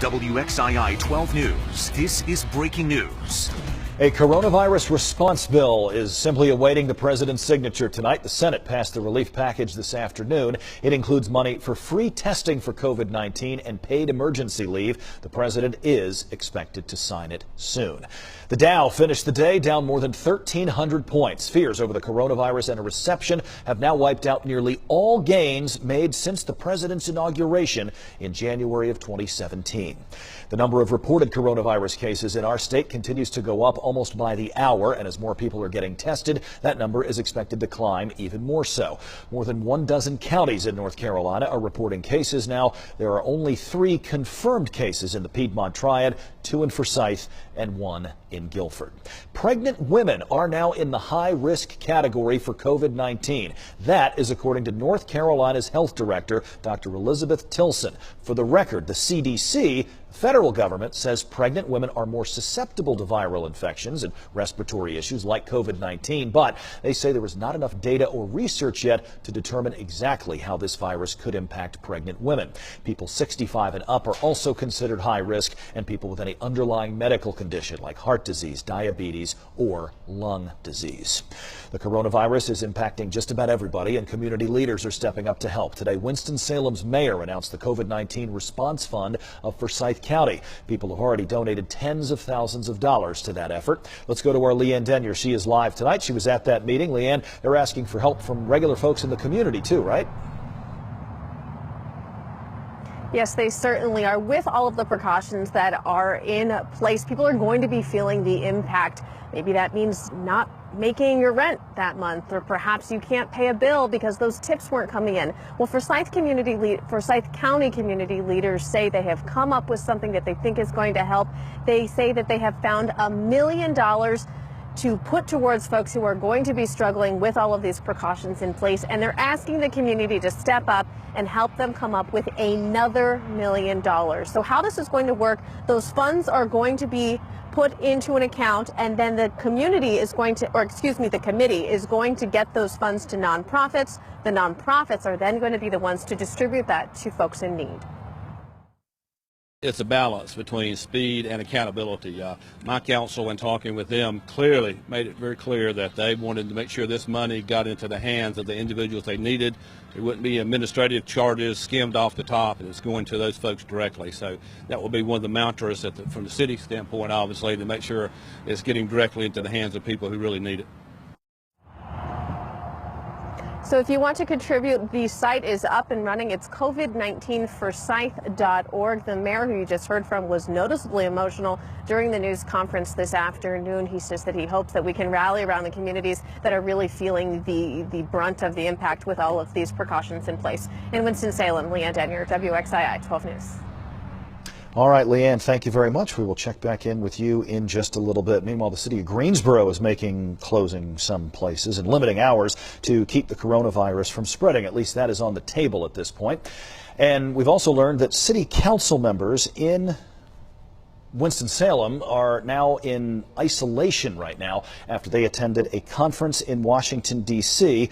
WXII 12 News. This is breaking news. A coronavirus response bill is simply awaiting the president's signature tonight. The Senate passed the relief package this afternoon. It includes money for free testing for COVID-19 and paid emergency leave. The president is expected to sign it soon. The Dow finished the day down more than 1,300 points. Fears over the coronavirus and a recession have now wiped out nearly all gains made since the president's inauguration in January of 2017. The number of reported coronavirus cases in our state continues to go up almost by the hour, and as more people are getting tested, that number is expected to climb even more so. More than 12 counties in North Carolina are reporting cases now. There are only 3 confirmed cases in the Piedmont Triad, 2 in Forsyth and 1 in Guilford. Pregnant women are now in the high-risk category for COVID-19. That is according to North Carolina's health director, Dr. Elizabeth Tilson. For the record, the CDC, federal government, says pregnant women are more susceptible to viral infections and respiratory issues like COVID-19, but they say there is not enough data or research yet to determine exactly how this virus could impact pregnant women. People 65 and up are also considered high risk, and people with any underlying medical condition like heart disease, diabetes, or lung disease. The coronavirus is impacting just about everybody, and community leaders are stepping up to help. Today, Winston-Salem's mayor announced the COVID-19 response fund of Forsyth County. People have already donated tens of thousands of dollars to that effort. Let's go to our Leanne Denyer. She is live tonight. She was at that meeting. Leanne, they're asking for help from regular folks in the community too, right? Yes, they certainly are. With all of the precautions that are in place, people are going to be feeling the impact. Maybe that means not making your rent that month, or perhaps you can't pay a bill because those tips weren't coming in. Well, Forsyth County community leaders say they have come up with something that they think is going to help. They say that they have found $1 million to put towards folks who are going to be struggling with all of these precautions in place, and they're asking the community to step up and help them come up with another $1 million. So how this is going to work, those funds are going to be put into an account, and then the community is going to, the committee is going to get those funds to nonprofits. The nonprofits are then going to be the ones to distribute that to folks in need. It's a balance between speed and accountability. My council, in talking with them, clearly made it very clear that they wanted to make sure this money got into the hands of the individuals they needed. There wouldn't be administrative charges skimmed off the top, and it's going to those folks directly. So that will be one of the mantras from the city standpoint, obviously, to make sure it's getting directly into the hands of people who really need it. So if you want to contribute, the site is up and running. It's covid19forsyth.org. The mayor, who you just heard from, was noticeably emotional during the news conference this afternoon. He says that he hopes that we can rally around the communities that are really feeling the brunt of the impact with all of these precautions in place. In Winston-Salem, Leanne Denyer, WXII 12 News. All right, Leanne, thank you very much. We will check back in with you in just a little bit. Meanwhile, the city of Greensboro is closing some places and limiting hours to keep the coronavirus from spreading. At least that is on the table at this point. And we've also learned that city council members in Winston-Salem are now in isolation right now after they attended a conference in Washington, D.C.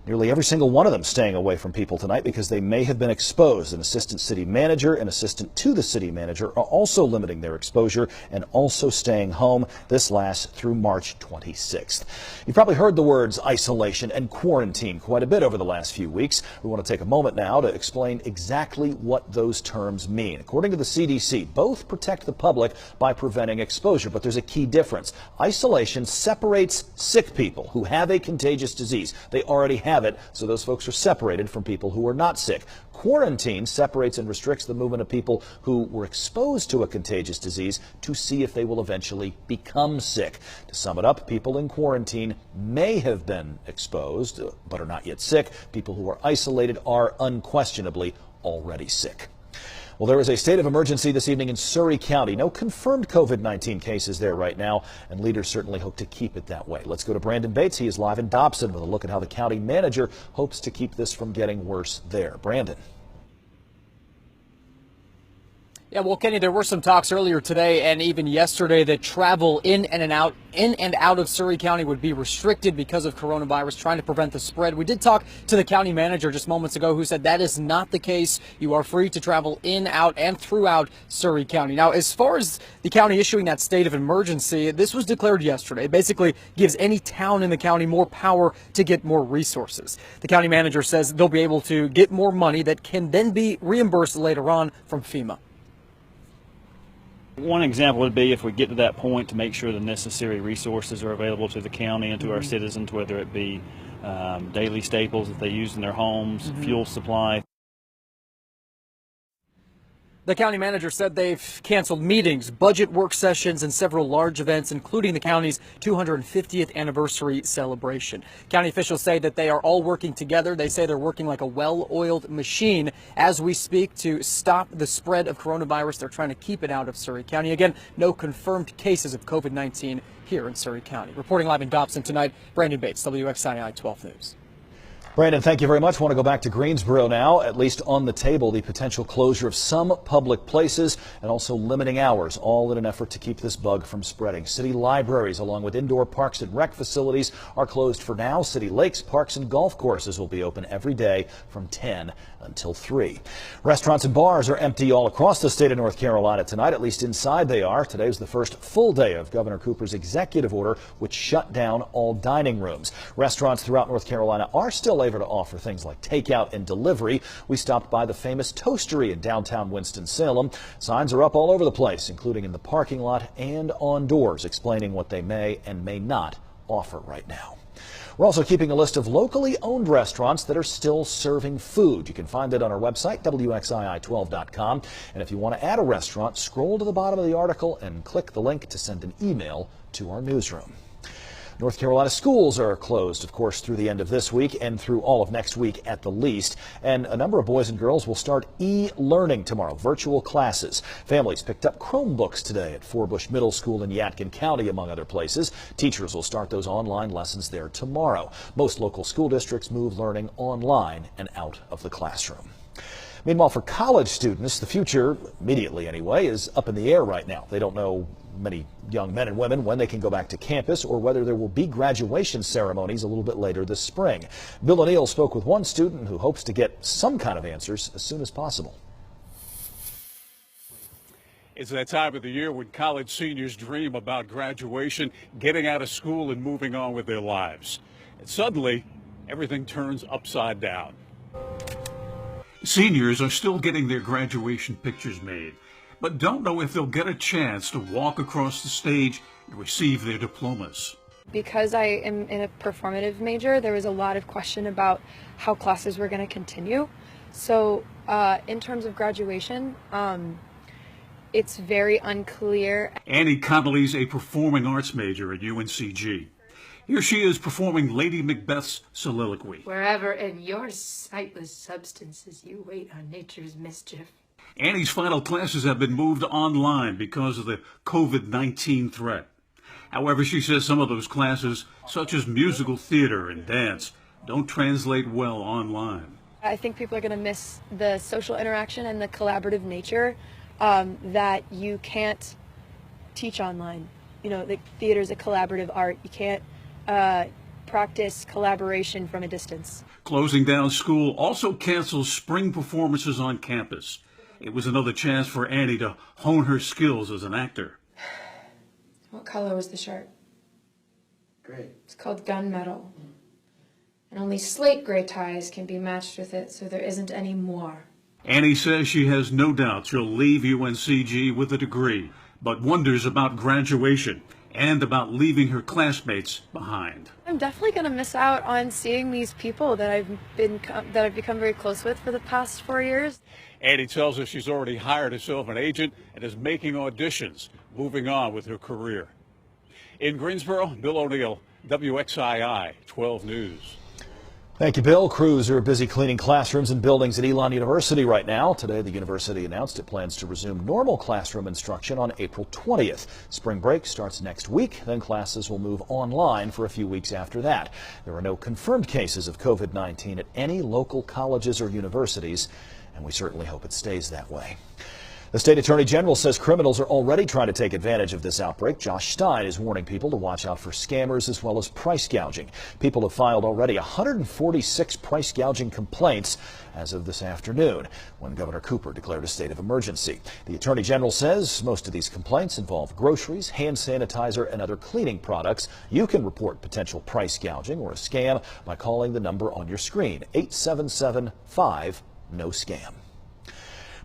Nearly every single one of them staying away from people tonight because they may have been exposed. An assistant city manager and assistant to the city manager are also limiting their exposure and also staying home. This lasts through March 26th. You've probably heard the words isolation and quarantine quite a bit over the last few weeks. We want to take a moment now to explain exactly what those terms mean. According to the CDC, both protect the public by preventing exposure, but there's a key difference. Isolation separates sick people who have a contagious disease. They already have it, so those folks are separated from people who are not sick. Quarantine separates and restricts the movement of people who were exposed to a contagious disease to see if they will eventually become sick. To sum it up, people in quarantine may have been exposed but are not yet sick. People who are isolated are unquestionably already sick. Well, there is a state of emergency this evening in Surry County. No confirmed COVID-19 cases there right now, and leaders certainly hope to keep it that way. Let's go to Brandon Bates. He is live in Dobson with a look at how the county manager hopes to keep this from getting worse there. Brandon. Yeah, well, Kenny, there were some talks earlier today and even yesterday that travel in and out of Surry County would be restricted because of coronavirus, trying to prevent the spread. We did talk to the county manager just moments ago who said that is not the case. You are free to travel in, out, and throughout Surry County. Now, as far as the county issuing that state of emergency, this was declared yesterday. It basically gives any town in the county more power to get more resources. The county manager says they'll be able to get more money that can then be reimbursed later on from FEMA. One example would be if we get to that point to make sure the necessary resources are available to the county and to our citizens, whether it be daily staples that they use in their homes, fuel supply. The county manager said they've canceled meetings, budget work sessions, and several large events, including the county's 250th anniversary celebration. County officials say that they are all working together. They say they're working like a well-oiled machine as we speak to stop the spread of coronavirus. They're trying to keep it out of Surry County. Again, no confirmed cases of COVID-19 here in Surry County. Reporting live in Dobson tonight, Brandon Bates, WXII 12 News. Brandon, thank you very much. I want to go back to Greensboro now. At least on the table, the potential closure of some public places and also limiting hours, all in an effort to keep this bug from spreading. City libraries, along with indoor parks and rec facilities, are closed for now. City lakes, parks, and golf courses will be open every day from 10 until 3. Restaurants and bars are empty all across the state of North Carolina tonight, at least inside they are. Today was the first full day of Governor Cooper's executive order, which shut down all dining rooms. Restaurants throughout North Carolina are still able to offer things like takeout and delivery. We stopped by the famous Toastery in downtown Winston-Salem. Signs are up all over the place, including in the parking lot and on doors, explaining what they may and may not offer right now. We're also keeping a list of locally owned restaurants that are still serving food. You can find it on our website, WXII12.com. And if you want to add a restaurant, scroll to the bottom of the article and click the link to send an email to our newsroom. North Carolina schools are closed, of course, through the end of this week and through all of next week at the least. And a number of boys and girls will start e-learning tomorrow, virtual classes. Families picked up Chromebooks today at Forbush Middle School in Yadkin County, among other places. Teachers will start those online lessons there tomorrow. Most local school districts move learning online and out of the classroom. Meanwhile, for college students, the future, immediately anyway, is up in the air right now. They don't know, many young men and women, when they can go back to campus or whether there will be graduation ceremonies a little bit later this spring. Bill O'Neill spoke with one student who hopes to get some kind of answers as soon as possible. It's that time of the year when college seniors dream about graduation, getting out of school and moving on with their lives. And suddenly, everything turns upside down. Seniors are still getting their graduation pictures made, but don't know if they'll get a chance to walk across the stage and receive their diplomas. Because I am in a performative major, there was a lot of question about how classes were going to continue. So in terms of graduation, it's very unclear. Annie Connolly's a performing arts major at UNCG. Here she is performing Lady Macbeth's soliloquy. Wherever in your sightless substances you wait on nature's mischief. Annie's final classes have been moved online because of the COVID-19 threat. However, she says some of those classes, such as musical theater and dance, don't translate well online. I think people are going to miss the social interaction and the collaborative nature that you can't teach online. You know, the theater is a collaborative art. You can't practice collaboration from a distance. Closing down school also cancels spring performances on campus. It was another chance for Annie to hone her skills as an actor. What color was the shirt? Gray. It's called gunmetal. And only slate gray ties can be matched with it, so there isn't any more. Annie says she has no doubt she'll leave UNCG with a degree, but wonders about graduation and about leaving her classmates behind. I'm definitely going to miss out on seeing these people that I've become very close with for the past 4 years. Annie tells us she's already hired herself an agent and is making auditions, moving on with her career. In Greensboro, Bill O'Neill, WXII 12 News. Thank you, Bill. Crews are busy cleaning classrooms and buildings at Elon University right now. Today, the university announced it plans to resume normal classroom instruction on April 20th. Spring break starts next week, then classes will move online for a few weeks after that. There are no confirmed cases of COVID-19 at any local colleges or universities, and we certainly hope it stays that way. The state attorney general says criminals are already trying to take advantage of this outbreak. Josh Stein is warning people to watch out for scammers as well as price gouging. People have filed already 146 price gouging complaints as of this afternoon, when Governor Cooper declared a state of emergency. The attorney general says most of these complaints involve groceries, hand sanitizer, and other cleaning products. You can report potential price gouging or a scam by calling the number on your screen, 877-5-NO-SCAM.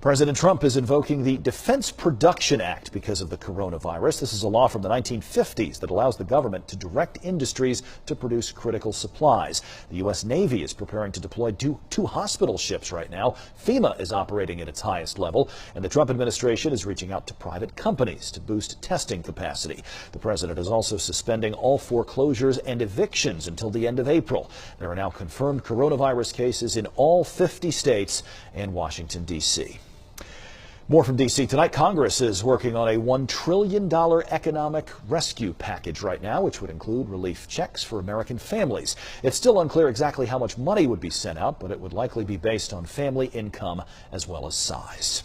President Trump is invoking the Defense Production Act because of the coronavirus. This is a law from the 1950s that allows the government to direct industries to produce critical supplies. The U.S. Navy is preparing to deploy two hospital ships right now. FEMA is operating at its highest level, and the Trump administration is reaching out to private companies to boost testing capacity. The president is also suspending all foreclosures and evictions until the end of April. There are now confirmed coronavirus cases in all 50 states and Washington, D.C. More from D.C. tonight. Congress is working on a $1 trillion economic rescue package right now, which would include relief checks for American families. It's still unclear exactly how much money would be sent out, but it would likely be based on family income as well as size.